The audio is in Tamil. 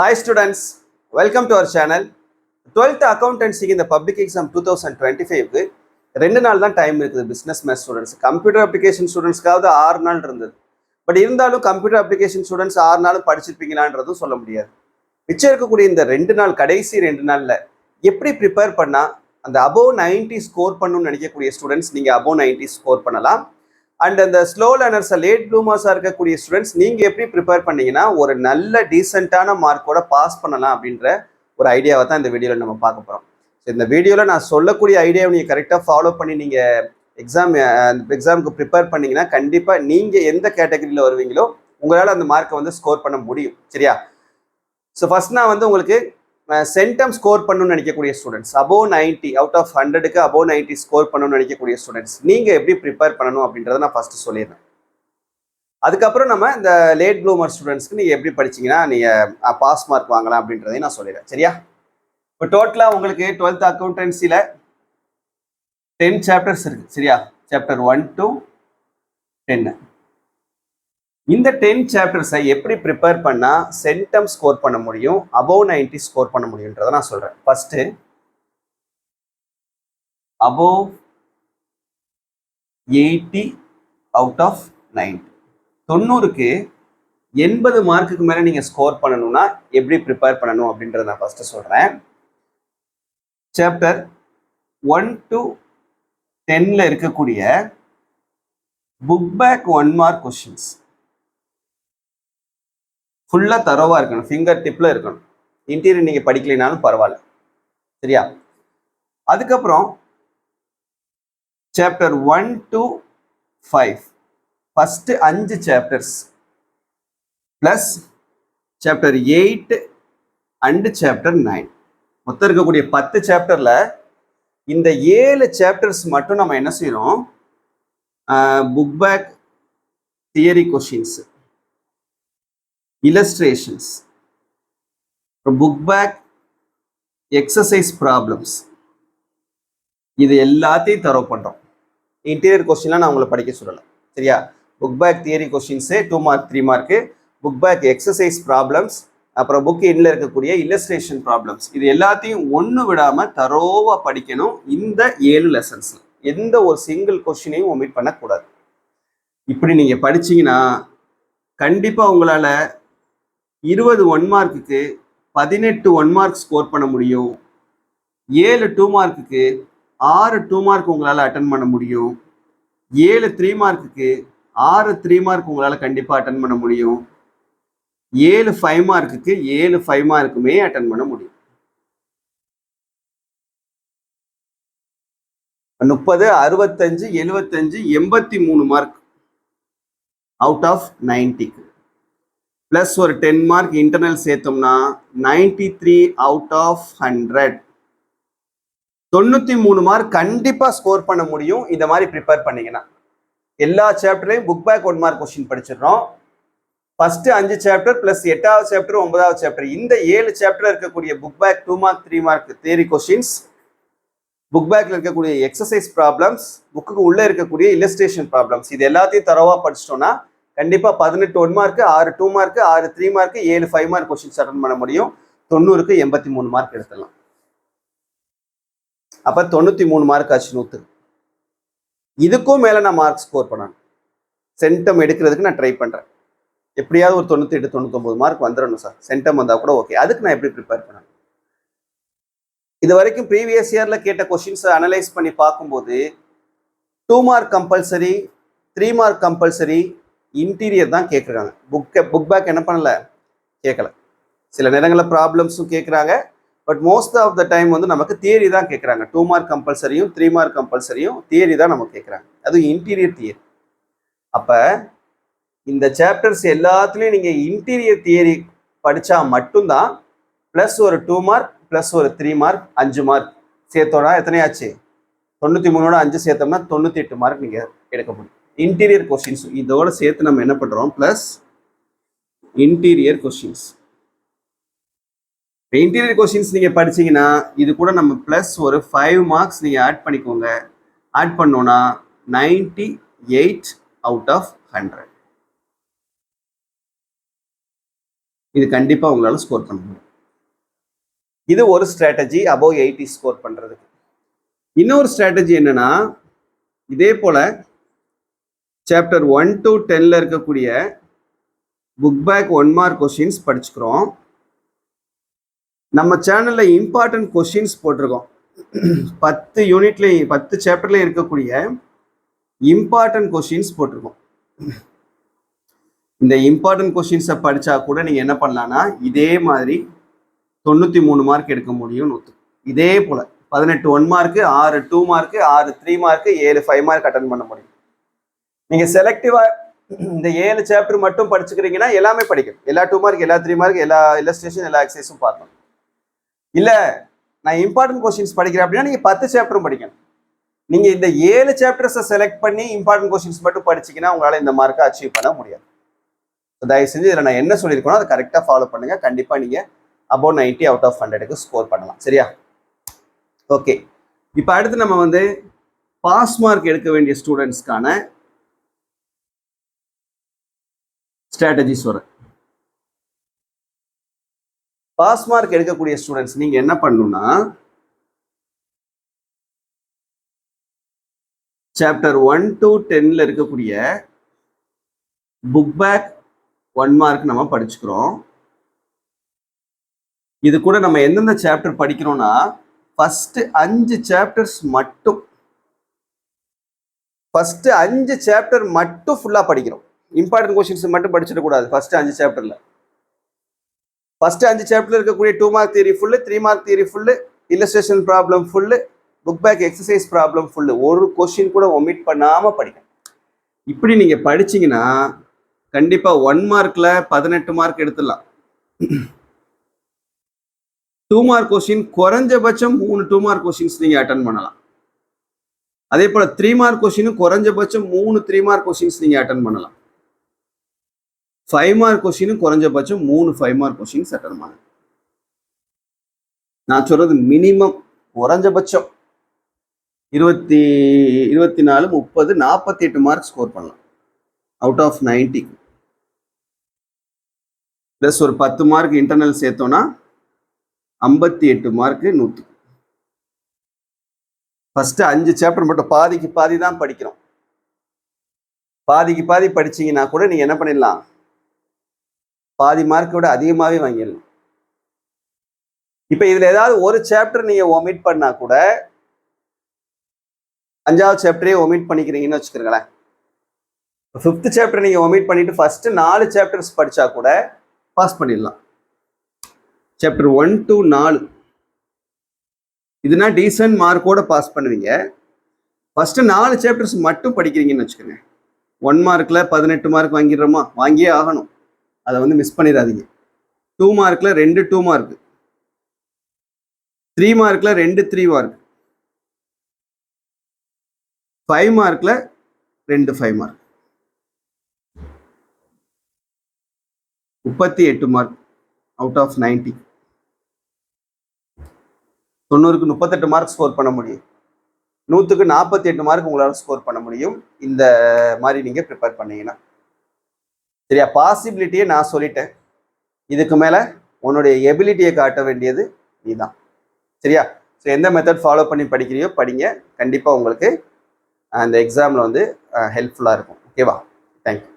Hi students, welcome to our channel. 12th accountancy in the public exam 2025 ரெண்டு நாள் தான் டைம் இருக்குது business maths students. Computer application ஸ்டூடெண்ட்ஸ்க்காவது 6 நாள் இருந்தது. பட் இருந்தாலும் கம்ப்யூட்டர் அப்ளிகேஷன் ஸ்டூடெண்ட்ஸ் 6 நாளும் படிச்சிருப்பீங்களான்றதும் சொல்ல முடியாது. மிச்சம் இருக்கக்கூடிய இந்த 2 நாள், கடைசி 2 நாளில் எப்படி ப்ரிப்பேர் பண்ணால் அந்த அபோவ் 90 ஸ்கோர் பண்ணணும்னு நினைக்கக்கூடிய ஸ்டூடெண்ட்ஸ் நீங்கள் அபோவ் 90 ஸ்கோர் பண்ணலாம். அண்ட் அந்த ஸ்லோ லேர்னர்ஸை லேட் ப்ளூமர்ஸாக இருக்கக்கூடிய ஸ்டூடெண்ட்ஸ் நீங்கள் எப்படி ப்ரிப்பேர் பண்ணீங்கன்னா ஒரு நல்ல டீசெண்டான மார்க்கோட பாஸ் பண்ணலாம் அப்படின்ற ஒரு ஐடியாவை தான் இந்த வீடியோவில் நம்ம பார்க்க போகிறோம். ஸோ இந்த வீடியோவில் நான் சொல்லக்கூடிய ஐடியாவை நீங்கள் கரெக்டாக ஃபாலோ பண்ணி நீங்கள் எக்ஸாமுக்கு ப்ரிப்பேர் பண்ணிங்கன்னா கண்டிப்பாக நீங்கள் எந்த கேட்டகரியில் வருவீங்களோ உங்களால் அந்த மார்க்கை வந்து ஸ்கோர் பண்ண முடியும். சரியா? ஸோ ஃபர்ஸ்ட் நான் வந்து உங்களுக்கு சென்டம் ஸ்கோர் பண்ணணும்னு நினைக்கக்கூடிய ஸ்டூடெண்ட்ஸ், அபோவ் 90 அவுட் ஆஃப் 100க்கு அபோவ் 90 ஸ்கோர் பண்ணணும்னு நினைக்கக்கூடிய ஸ்டூடெண்ட்ஸ் நீங்கள் எப்படி ப்ரிப்பேர் பண்ணணும் அப்படின்றத நான் ஃபர்ஸ்ட் சொல்லிடுறேன். அதுக்கப்புறம் நம்ம இந்த லேட் ப்ளூமர் ஸ்டூடெண்ட்ஸ்க்கு நீங்கள் எப்படி படிச்சிங்கன்னா நீங்கள் பாஸ் மார்க் வாங்கலாம் அப்படின்றதையும் நான் சொல்லிடுறேன். சரியா? இப்போ டோட்டலாக உங்களுக்கு 12th அக்கௌண்டன்சியில் 10 சாப்டர்ஸ் இருக்குது. சரியா? Chapter 1 to 10. இந்த 10 சாப்டர்ஸை எப்படி ப்ரிப்பேர் பண்ணால் சென்டம் ஸ்கோர் பண்ண முடியும், அபோவ் 90 ஸ்கோர் பண்ண முடியுன்றதை நான் சொல்கிறேன். ஃபஸ்ட்டு அபோவ் 80 அவுட் ஆஃப் 90, 90க்கு 80 மார்க்குக்கு மேலே நீங்கள் ஸ்கோர் பண்ணணும்னா எப்படி ப்ரிப்பேர் பண்ணணும் அப்படின்றத நான் ஃபஸ்ட்டு சொல்கிறேன். சாப்டர் 1 to 10ல் இருக்கக்கூடிய புக் பேக் 1 மார்க் கொஸ்டின்ஸ் ஃபுல்லாக தரோவாக இருக்கணும், ஃபிங்கர் டிப்பில் இருக்கணும். இன்டீரியர் நீங்கள் படிக்கலைனாலும் பரவாயில்ல. சரியா? அதுக்கப்புறம் chapter 1 to 5 first 5 chapters plus chapter 8 and chapter 9 மொத்தம் இருக்கக்கூடிய 10 சாப்டரில் இந்த 7 சாப்டர்ஸ் மட்டும் நம்ம என்ன செய்கிறோம், book back theory questions, illustrations, book back exercise problems, இது எல்லாத்தையும் தரவு பண்ணுறோம். இன்டீரியர் கொஸ்டின்லாம் நான் உங்களை படிக்க சொல்லலை. சரியா? Book back theory questions 2 mark 3 mark, book back exercise problems, அப்புறம் புக் எண்டில் இருக்கக்கூடிய இல்லஸ்ட்ரேஷன் ப்ராப்ளம்ஸ், இது எல்லாத்தையும் ஒன்று விடாமல் தரோவாக படிக்கணும். இந்த 7 லெசன்ஸில் எந்த ஒரு சிங்கிள் கொஸ்டினையும் ஒமிட் பண்ணக்கூடாது. இப்படி நீங்கள் படிச்சீங்கன்னா கண்டிப்பாக உங்களால் 20 1 மார்க்குக்கு 18 1 மார்க் ஸ்கோர் பண்ண முடியும். 7 2 மார்க்குக்கு 6 2 மார்க் உங்களால் அட்டன் பண்ண முடியும். 7 3 மார்க்குக்கு 6 3 மார்க் உங்களால் கண்டிப்பாக அட்டன் பண்ண முடியும். 7 5 மார்க்குக்கு 7 5 மார்க்குமே அட்டன் பண்ண முடியும். 30 65 75 83 மார்க் அவுட் ஆஃப் 90க்கு ப்ளஸ் ஒரு 10 மார்க் இன்டர்னல் சேர்த்தோம்னா 93 அவுட் ஆஃப் 100, 93 மார்க் கண்டிப்பாக ஸ்கோர் பண்ண முடியும். இந்த மாதிரி ப்ரிப்பேர் பண்ணீங்கன்னா எல்லா சாப்டர்லையும் புக் பேக் 1 மார்க் கொஸ்டின் படிச்சிடறோம். ஃபர்ஸ்ட் 5 சாப்டர் ப்ளஸ் 8வது சாப்டர் 9வது சாப்டர், இந்த 7 சாப்டர் இருக்கக்கூடிய book back 2 mark 3 mark theory questions, book பேக்ல இருக்கக்கூடிய எக்ஸசைஸ் ப்ராப்ளம்ஸ், புக்குக்கு உள்ளே இருக்கக்கூடிய இல்லஸ்ட்ரேஷன் ப்ராப்ளம்ஸ், இது எல்லாத்தையும் தரவா படிச்சிட்டோம்னா கண்டிப்பாக 18 1 mark, 6 2 mark, 6 3 mark, 7 5 mark questions attend பண்ண முடியும். 90க்கு 83 மார்க் எடுத்துடலாம். அப்போ 93 மார்க் ஆச்சு 100. இதுக்கும் மேலே நான் மார்க் ஸ்கோர் பண்ணணும். சென்டம் எடுக்கிறதுக்கு நான் ட்ரை பண்ணுறேன். எப்படியாவது ஒரு 98 99 மார்க் வந்துடணும் சார். சென்டம் வந்தால் கூட ஓகே. அதுக்கு நான் எப்படி ப்ரிப்பேர் பண்ணணும்? இது வரைக்கும் ப்ரீவியஸ் இயரில் கேட்ட கொஸ்டின்ஸை அனலைஸ் பண்ணி பார்க்கும்போது 2 mark compulsory, 3 mark compulsory, interior தான் கேட்குறாங்க. புக் பேக் என்ன பண்ணல, கேட்கல. சில நேரங்களில் ப்ராப்ளம்ஸும் கேட்குறாங்க. But most of the time வந்து நமக்கு தியரி தான் கேட்குறாங்க. 2 மார்க் கம்பல்சரியும் 3 மார்க் கம்பல்சரியும் தியரி தான் நம்ம கேட்குறாங்க. அதுவும் இன்டீரியர் தியரி. அப்போ இந்த சாப்டர்ஸ் எல்லாத்துலேயும் நீங்கள் இன்டீரியர் தியரி படித்தா மட்டும்தான் ப்ளஸ் ஒரு 2 மார்க் ப்ளஸ் ஒரு 3 மார்க் 5 மார்க் சேர்த்தோன்னா எத்தனையாச்சு, 93ஓட 5 சேர்த்தோம்னா 98 மார்க் நீங்கள் எடுக்க முடியும். இன்டீரியர் கொஸ்டின்ஸ் இதோட சேர்த்து நம்ம என்ன பண்றோம், plus interior questions. Interior questions நீங்க படிச்சீங்கன்னா இது கூட நம்ம பிளஸ் ஒரு 5 மார்க்ஸ் நீங்க ஆட் பண்ணிக்கோங்க. ஆட் பண்ணோம்னா 98 அவுட் ஆஃப் 100. இது கண்டிப்பாக உங்களால் ஸ்கோர் பண்ண முடியும். இது ஒரு ஸ்ட்ராட்டஜி அபவ் 80 ஸ்கோர் பண்ணுறதுக்கு. இன்னொரு ஸ்ட்ராட்டஜி என்னன்னா, இதே போல சாப்டர் 1 to 10ல இருக்கக்கூடிய புக் பேக் 1 மார்க் கொஸ்டின்ஸ் படிச்சுக்கிறோம். நம்ம சேனல்ல இம்பார்ட்டன்ட் கொஸ்டின்ஸ் போட்டிருக்கோம். 10 யூனிட்லையும் 10 சாப்டர்லையும் இருக்கக்கூடிய இம்பார்ட்டன்ட் கொஸ்டின்ஸ் போட்டிருக்கோம். இந்த இம்பார்ட்டன்ட் கொஸ்டின்ஸை படித்தா கூட நீங்கள் என்ன பண்ணலான்னா, இதே மாதிரி 93 மார்க் எடுக்க முடியும். இதே போல் 18 1 mark, 6 2 mark, 6 3 mark, 7 5 mark attend பண்ண முடியும். நீங்கள் செலக்டிவாக இந்த 7 சாப்டர் மட்டும் படிச்சுக்கிறீங்கன்னா எல்லாமே படிக்கணும். எல்லா 2 மார்க், எல்லா 3 மார்க், எல்லா இல்லஸ்ட்ரேஷன், எல்லா எக்ஸசைஸும் பார்க்கணும். இல்லை நான் இம்பார்ட்டன்ட் கொஸ்டின்ஸ் படிக்கிறேன் அப்படின்னா நீங்கள் 10 சாப்டரும் படிக்கணும். நீங்கள் இந்த 7 சாப்டர்ஸை செலக்ட் பண்ணி இம்பார்ட்டன்ட் கொஸ்டின்ஸ் மட்டும் படிச்சிங்கன்னா உங்களால் இந்த மார்க்கை அச்சீவ் பண்ண முடியாது. தயவு செஞ்சு இதில் நான் என்ன சொல்லியிருக்கேனோ அதை கரெக்டாக ஃபாலோ பண்ணுங்கள். கண்டிப்பாக நீங்கள் அபவுட் 90 அவுட் ஆஃப் 100க்கு ஸ்கோர் பண்ணலாம். சரியா? ஓகே, இப்போ அடுத்து நம்ம வந்து பாஸ் மார்க் எடுக்க வேண்டிய ஸ்டூடெண்ட்ஸ்க்கான ஸ்ட்ராட்டஜிஸ் வரும். பாஸ் மார்க் எடுக்கக்கூடிய ஸ்டூடெண்ட்ஸ் நீங்க என்ன பண்ணணும்னா, சாப்டர் 1 to 10ல இருக்கக்கூடிய புக் பேக் 1 மார்க் நம்ம படிச்சுக்கிறோம். இது கூட நம்ம எந்தெந்த சாப்டர் படிக்கிறோம்னா, ஃபர்ஸ்ட் 5 சாப்டர்ஸ் மட்டும், ஃபர்ஸ்ட் 5 சாப்டர் மட்டும் ஃபுல்லா படிக்கிறோம். இம்பார்ட்டன்ட் கொஸ்டின்ஸ் மட்டும் படிச்சிட கூடாது. ஃபர்ஸ்ட் 5 சாப்டர்ல ஃபர்ஸ்ட் 5 சாப்டர்ல இருக்கக்கூடிய 2 mark theory full, 3 mark theory full, illustration problem full, book back exercise problem full, ஒரு கொஸ்டின் கூட ஒமிட் பண்ணாம படிக்கணும். இப்படி நீங்க படிச்சீங்கன்னா கண்டிப்பா 1 மார்க்ல 18 மார்க் எடுத்துடலாம். 2 மார்க் கொஸ்டின் குறைஞ்சபட்சம் 3 2 மார்க் கொஸ்டின்ஸ் நீங்க அட்டன் பண்ணலாம். அதே போல 3 மார்க் கொஸ்டின் குறைஞ்சபட்சம் 3 3 மார்க் கொஸ்டின்ஸ் நீங்க அட்டன் பண்ணலாம். 5 மார்க் கொஸ்டின் குறைஞ்சபட்சம் 3 5 மார்க் கொஸ்டின்ஸ் அட்டன் பண்ணலாம். நான் சொல்றது மினிமம், குறைஞ்சபட்சம் 24 30 48 மார்க் ஸ்கோர் பண்ணலாம் அவுட் ஆஃப் 90. பிளஸ் ஒரு 10 மார்க் இன்டர்னல் சேர்த்தோம்னா 58 மார்க் 100. ஃபர்ஸ்ட் 5 சாப்டர் மட்டும் பாதிக்கு பாதி தான் படிக்கிறோம். பாதிக்கு பாதி படிச்சீங்கன்னா கூட நீங்க என்ன பண்ணிடலாம், பாதி மார்க்கை விட அதிகமாகவே வாங்கிடலாம். இப்போ இதுல ஏதாவது ஒரு சாப்டர் நீங்க ஒமிட் பண்ணா கூட, 5வது சாப்டரே ஒமிட் பண்ணிக்கிறீங்கன்னு வச்சுக்கிறீங்களேன், 5th சாப்டர் நீங்க ஒமிட் பண்ணிட்டு ஃபர்ஸ்ட் 4 சாப்டர்ஸ் படிச்சா கூட பாஸ் பண்ணிடலாம். சாப்டர் 1 to 4 இதுனா டீசன்ட் மார்க்கோட பாஸ் பண்ணுவீங்க. ஃபர்ஸ்ட் 4 சாப்டர்ஸ் மட்டும் படிக்கிறீங்கன்னு வச்சுக்கோங்க. 1 மார்க்ல 18 மார்க் வாங்கிடுறோமா, வாங்கியே ஆகணும். அதை வந்து மிஸ் பண்ணிடாதீங்க. 2 மார்க்ல 2 2 மார்க், 3 மார்க்ல 2 3 மார்க், 5 மார்க்ல 2 5 மார்க், 38 மார்க் அவுட் ஆஃப் 90. 90க்கு 38 மார்க் ஸ்கோர் பண்ண முடியும். 100க்கு 48 மார்க் உங்களால் ஸ்கோர் பண்ண முடியும். இந்த மாதிரி நீங்க ப்ரிப்பேர் பண்ணீங்கன்னா சரியா. பாசிபிலிட்டியை நான் சொல்லிட்டேன். இதுக்கு மேல உன்னுடைய எபிலிட்டியை காட்ட வேண்டியது நீதான். சரியா? ஸோ எந்த மெத்தட் ஃபாலோ பண்ணி படிக்கிறியோ படிங்க. கண்டிப்பாக உங்களுக்கு அந்த எக்ஸாமில் வந்து ஹெல்ப்ஃபுல்லாக இருக்கும். ஓகேவா? தேங்க்யூ.